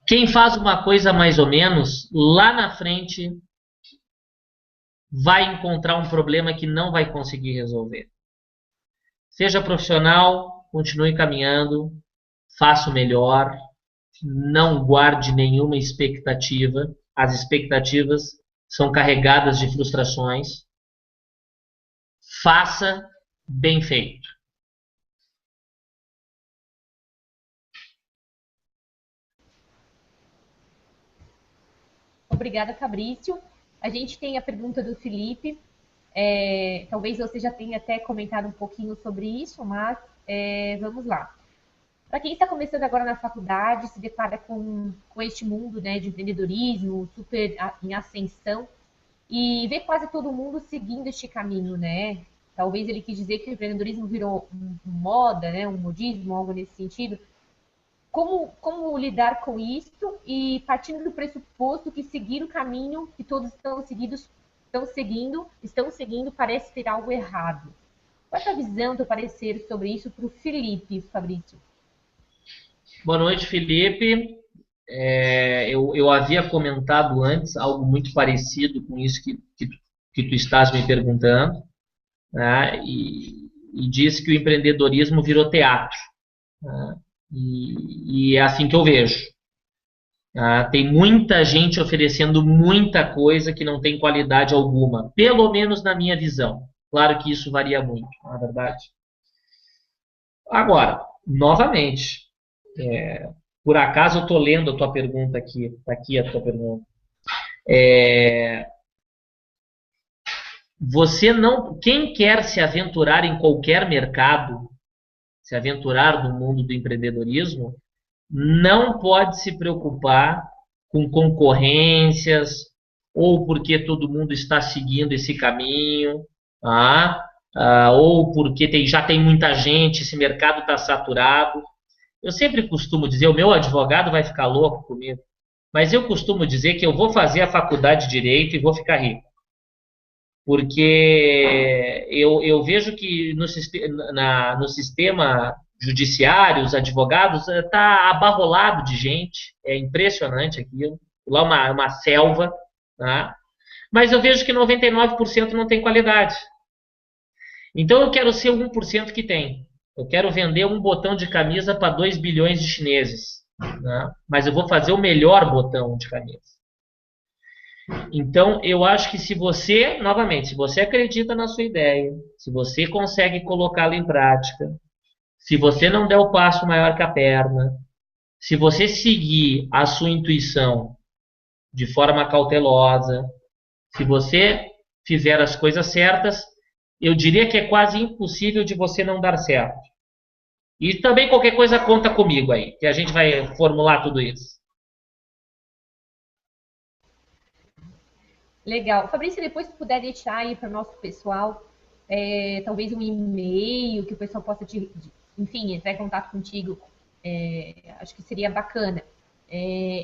quem faz uma coisa mais ou menos, lá na frente vai encontrar um problema que não vai conseguir resolver. Seja profissional, continue caminhando, faça o melhor, não guarde nenhuma expectativa. As expectativas são carregadas de frustrações. Faça bem feito. Obrigada, Fabrício. A gente tem a pergunta do Felipe. Talvez você já tenha até comentado um pouquinho sobre isso, mas vamos lá. Para quem está começando agora na faculdade, se depara com este mundo, né, de empreendedorismo super em ascensão e vê quase todo mundo seguindo este caminho, né? Talvez ele quis dizer que o empreendedorismo virou moda, né, um modismo, algo nesse sentido. Como lidar com isso e partindo do pressuposto que seguir o caminho que todos estão seguindo parece ter algo errado. Qual é a tua visão, teu parecer sobre isso para o Felipe, Fabrício? Boa noite, Felipe. Eu havia comentado antes algo muito parecido com isso que tu estás me perguntando, né? E disse que o empreendedorismo virou teatro, né? E é assim que eu vejo. Tem muita gente oferecendo muita coisa que não tem qualidade alguma, pelo menos na minha visão. Claro que isso varia muito, na verdade. Agora, novamente, por acaso eu estou lendo a tua pergunta aqui, está aqui a tua pergunta. Quem quer se aventurar em qualquer mercado, se aventurar no mundo do empreendedorismo, não pode se preocupar com concorrências ou porque todo mundo está seguindo esse caminho, ou porque já tem muita gente, esse mercado está saturado. Eu sempre costumo dizer, o meu advogado vai ficar louco comigo, mas eu costumo dizer que eu vou fazer a faculdade de Direito e vou ficar rico. Porque eu vejo que no sistema judiciário, os advogados, está abarrolado de gente, é impressionante aquilo, lá é uma selva, tá? Mas eu vejo que 99% não tem qualidade. Então eu quero ser o 1% que tem. Eu quero vender um botão de camisa para 2 bilhões de chineses, né? Mas eu vou fazer o melhor botão de camisa. Então, eu acho que se você acredita na sua ideia, se você consegue colocá-la em prática, se você não der o passo maior que a perna, se você seguir a sua intuição de forma cautelosa, se você fizer as coisas certas, eu diria que é quase impossível de você não dar certo. E também qualquer coisa conta comigo aí, que a gente vai formular tudo isso. Legal. Fabrício, depois se puder deixar aí para o nosso pessoal talvez um e-mail que o pessoal possa enfim, entrar em contato contigo, acho que seria bacana.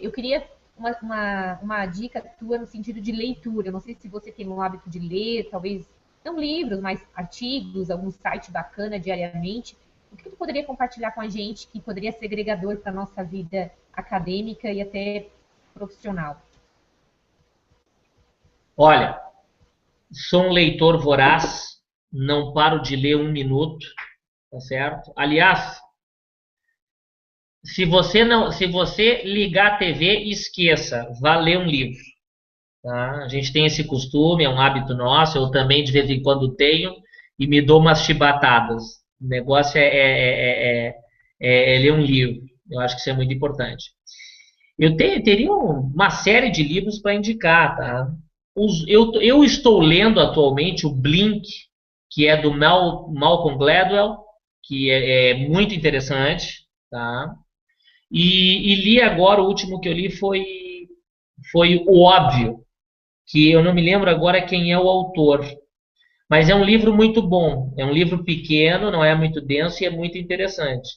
Eu queria uma dica tua no sentido de leitura. Eu não sei se você tem o hábito de ler, talvez não livros, mas artigos, algum site bacana diariamente. O que tu poderia compartilhar com a gente que poderia ser agregador para a nossa vida acadêmica e até profissional? Olha, sou um leitor voraz, não paro de ler um minuto, tá certo? Aliás, se você ligar a TV, esqueça, vá ler um livro. Tá? A gente tem esse costume, é um hábito nosso, eu também de vez em quando tenho, e me dou umas chibatadas. O negócio é ler um livro. Eu acho que isso é muito importante. Teria uma série de livros para indicar, tá? Eu estou lendo atualmente o Blink, que é do Malcolm Gladwell, que é muito interessante, tá? E li agora, o último que eu li foi O Óbvio, que eu não me lembro agora quem é o autor, mas é um livro muito bom, é um livro pequeno, não é muito denso e é muito interessante.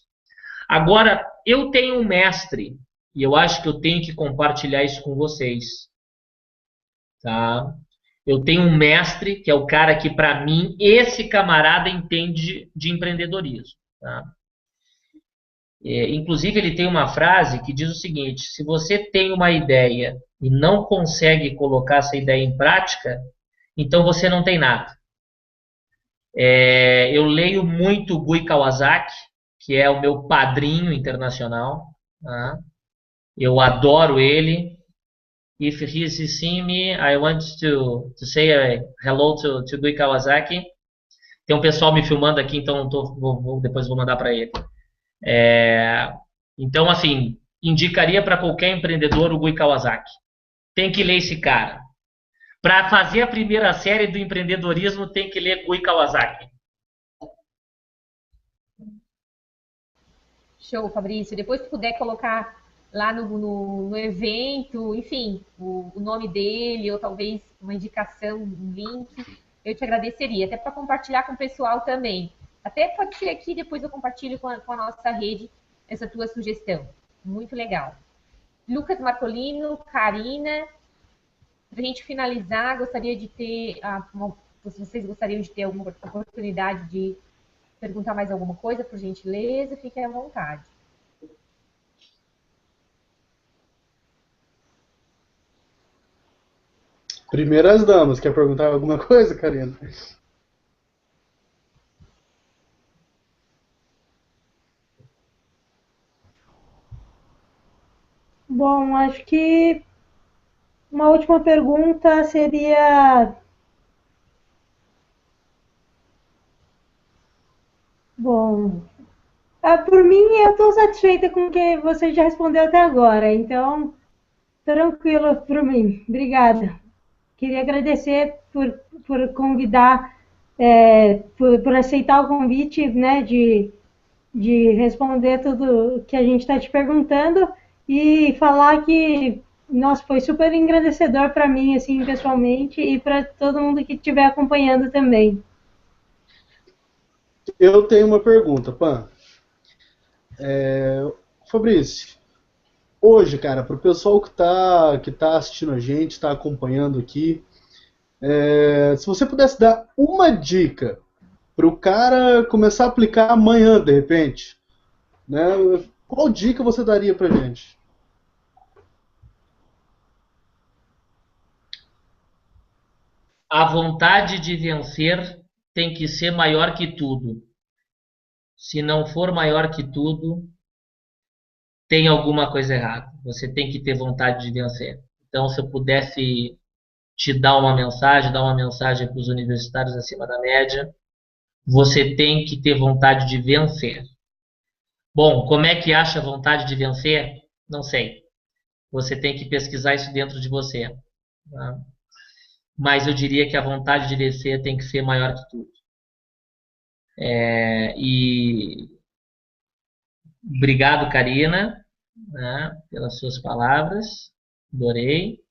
Agora, eu tenho um mestre, e eu acho que eu tenho que compartilhar isso com vocês, tá? Eu tenho um mestre, que é o cara que, para mim, esse camarada entende de empreendedorismo, tá? Inclusive, ele tem uma frase que diz o seguinte: se você tem uma ideia e não consegue colocar essa ideia em prática, então você não tem nada. Eu leio muito o Gui Kawasaki, que é o meu padrinho internacional, tá? Eu adoro ele. If he's seeing me, I want to say hello to Gui Kawasaki. Tem um pessoal me filmando aqui, então depois vou mandar para ele. Então, assim, indicaria para qualquer empreendedor o Gui Kawasaki. Tem que ler esse cara. Para fazer a primeira série do empreendedorismo, tem que ler Gui Kawasaki. Show, Fabrício. Depois, se puder colocar lá no evento, enfim, o nome dele, ou talvez uma indicação, um link, eu te agradeceria, até para compartilhar com o pessoal também. Até pode ser aqui, depois eu compartilho com a nossa rede essa tua sugestão. Muito legal. Lucas Marcolino, Karina, para a gente finalizar, gostaria de ter, se vocês gostariam de ter alguma oportunidade de perguntar mais alguma coisa, por gentileza, fiquem à vontade. Primeiras damas, quer perguntar alguma coisa, Karina? Bom, acho que uma última pergunta seria... Bom, por mim eu estou satisfeita com o que você já respondeu até agora, então tranquilo por mim. Obrigada. Queria agradecer por convidar, por aceitar o convite, né, de responder tudo que a gente está te perguntando e falar que, nossa, foi super engrandecedor para mim, assim, pessoalmente, e para todo mundo que estiver acompanhando também. Eu tenho uma pergunta, Pan. Fabrício, hoje, cara, para o pessoal que tá assistindo a gente, está acompanhando aqui, se você pudesse dar uma dica para o cara começar a aplicar amanhã, de repente, né? Qual dica você daria para gente? A vontade de vencer tem que ser maior que tudo. Se não for maior que tudo, tem alguma coisa errada. Você tem que ter vontade de vencer. Então, se eu pudesse te dar uma mensagem para os universitários acima da média, você tem que ter vontade de vencer. Bom, como é que acha vontade de vencer? Não sei. Você tem que pesquisar isso dentro de você. Tá? Mas eu diria que a vontade de vencer tem que ser maior que tudo. E obrigado, Karina, né, pelas suas palavras. Adorei.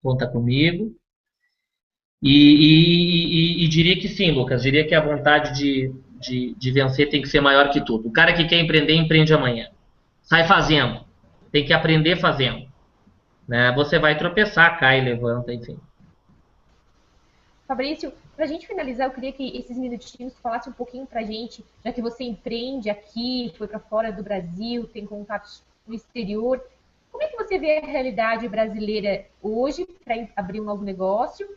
Conta comigo. E diria que sim, Lucas. Diria que a vontade de vencer tem que ser maior que tudo. O cara que quer empreender, empreende amanhã. Sai fazendo. Tem que aprender fazendo. Né? Você vai tropeçar, cai, levanta, enfim. Fabrício, para a gente finalizar, eu queria que esses minutinhos falasse um pouquinho para a gente, já que você empreende aqui, foi para fora do Brasil, tem contatos no exterior. Como é que você vê a realidade brasileira hoje para abrir um novo negócio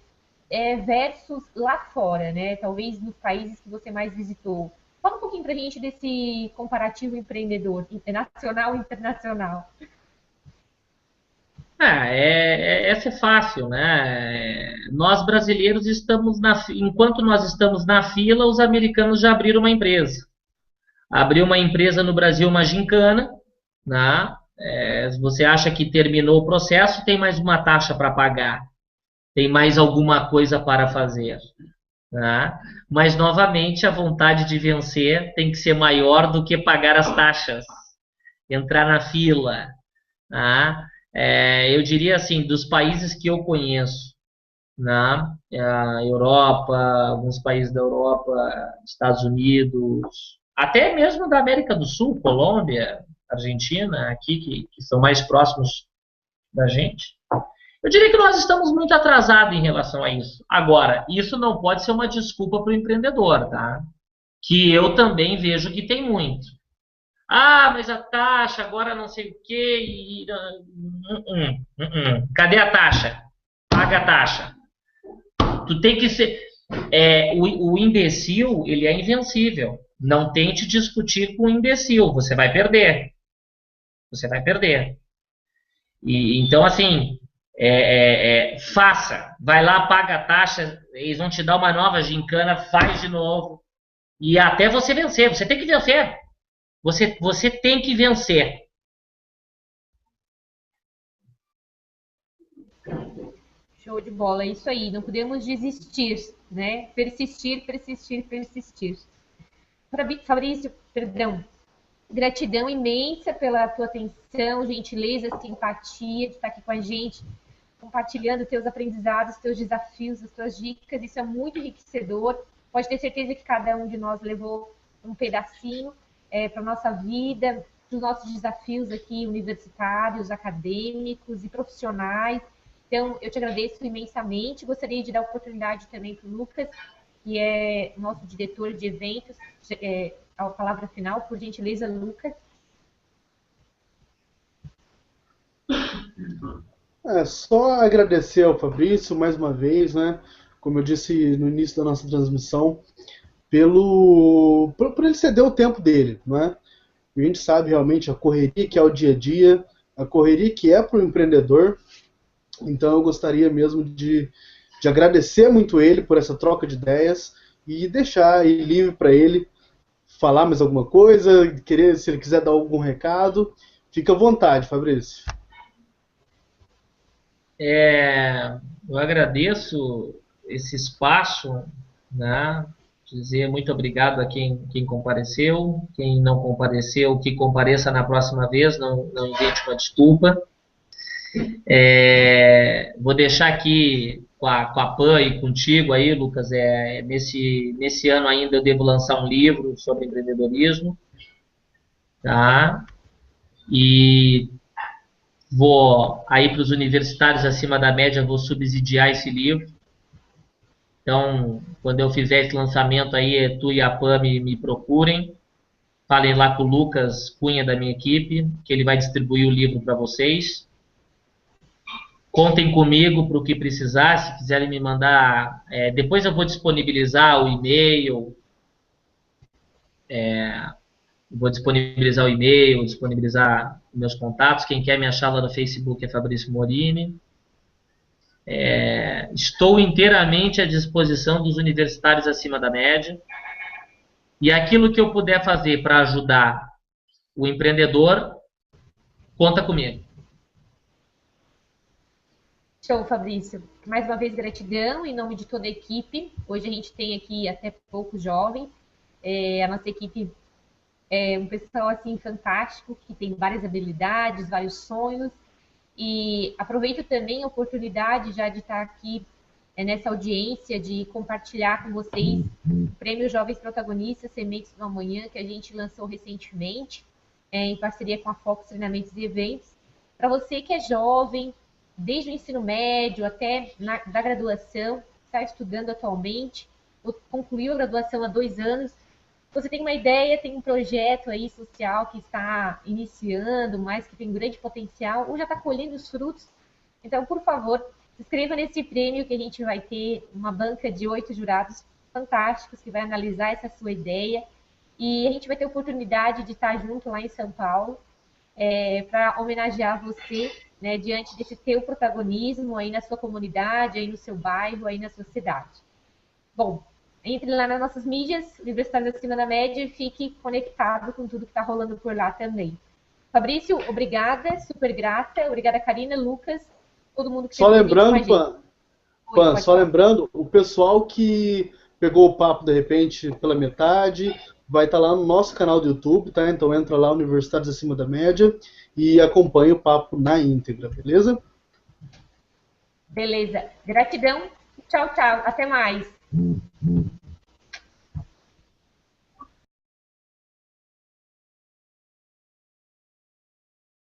versus lá fora, né? Talvez nos países que você mais visitou. Fala um pouquinho para a gente desse comparativo empreendedor, nacional e internacional. Essa é fácil, né? Nós brasileiros enquanto nós estamos na fila, os americanos já abriram uma empresa. Abriu uma empresa no Brasil, uma gincana, né? Se você acha que terminou o processo, tem mais uma taxa para pagar, tem mais alguma coisa para fazer, né? Mas novamente a vontade de vencer tem que ser maior do que pagar as taxas, entrar na fila, né? Eu diria assim, dos países que eu conheço, né? A Europa, alguns países da Europa, Estados Unidos, até mesmo da América do Sul, Colômbia, Argentina, aqui, que são mais próximos da gente. Eu diria que nós estamos muito atrasados em relação a isso. Agora, isso não pode ser uma desculpa para o empreendedor, tá? Que eu também vejo que tem muito. Ah, mas a taxa, agora não sei o quê. Cadê a taxa? Paga a taxa. Tu tem que ser. O imbecil, ele é invencível. Não tente discutir com o imbecil, você vai perder. Você vai perder. Então, assim, faça. Vai lá, paga a taxa, eles vão te dar uma nova gincana, faz de novo. E até você vencer. Você tem que vencer. Você tem que vencer. Show de bola, é isso aí. Não podemos desistir, né? Persistir, persistir, persistir. Fabrício, perdão. Gratidão imensa pela tua atenção, gentileza, simpatia de estar aqui com a gente, compartilhando teus aprendizados, teus desafios, as tuas dicas. Isso é muito enriquecedor. Pode ter certeza que cada um de nós levou um pedacinho para a nossa vida, para os nossos desafios aqui universitários, acadêmicos e profissionais. Então, eu te agradeço imensamente. Gostaria de dar oportunidade também para o Lucas, que é nosso diretor de eventos, a palavra final, por gentileza, Lucas. Só agradecer ao Fabrício mais uma vez, né? Como eu disse no início da nossa transmissão, por ele ceder o tempo dele, né? A gente sabe realmente a correria que é o dia a dia, a correria que é para o empreendedor. Então eu gostaria mesmo de agradecer muito ele por essa troca de ideias e deixar aí livre para ele falar mais alguma coisa, se ele quiser dar algum recado, fica à vontade, Fabrício. Eu agradeço esse espaço, né? Dizer muito obrigado a quem compareceu, quem não compareceu, que compareça na próxima vez, não invente uma desculpa. Vou deixar aqui com a PAN e contigo aí, Lucas, nesse ano ainda eu devo lançar um livro sobre empreendedorismo, tá? E vou aí para os universitários acima da média, vou subsidiar esse livro. Então, quando eu fizer esse lançamento aí, tu e a PAN me procurem, falem lá com o Lucas Cunha da minha equipe, que ele vai distribuir o livro para vocês. Contem comigo para o que precisar, se quiserem me mandar. Depois eu vou disponibilizar o e-mail. Vou disponibilizar o e-mail, disponibilizar meus contatos. Quem quer me achar lá no Facebook é Fabrício Morini. Estou inteiramente à disposição dos universitários acima da média. E aquilo que eu puder fazer para ajudar o empreendedor, conta comigo. Show, Fabrício. Mais uma vez, gratidão em nome de toda a equipe. Hoje a gente tem aqui até poucos jovens. A nossa equipe é um pessoal assim fantástico, que tem várias habilidades, vários sonhos. E aproveito também a oportunidade já de estar aqui nessa audiência de compartilhar com vocês o Prêmio Jovens Protagonistas Sementes do Amanhã, que a gente lançou recentemente, em parceria com a Fox Treinamentos e Eventos. Para você que é jovem, desde o ensino médio até da graduação, está estudando atualmente, ou concluiu a graduação há 2 anos, você tem uma ideia, tem um projeto aí social que está iniciando, mas que tem grande potencial, ou já está colhendo os frutos. Então, por favor, se inscreva nesse prêmio que a gente vai ter uma banca de 8 jurados fantásticos que vai analisar essa sua ideia. E a gente vai ter a oportunidade de estar junto lá em São Paulo para homenagear você, né, diante desse teu protagonismo aí na sua comunidade, aí no seu bairro, aí na sua cidade. Bom, entre lá nas nossas mídias, Universitários Acima da Média, e fique conectado com tudo que está rolando por lá também. Fabrício, obrigada, super grata. Obrigada, Karina, Lucas, todo mundo que Só esteve com a lembrando, gente. Pan, só lembrando, o pessoal que pegou o papo de repente pela metade, vai estar lá no nosso canal do YouTube, tá? Então entra lá, Universitários Acima da Média, e acompanha o papo na íntegra, beleza? Beleza. Gratidão. Tchau, tchau. Até mais.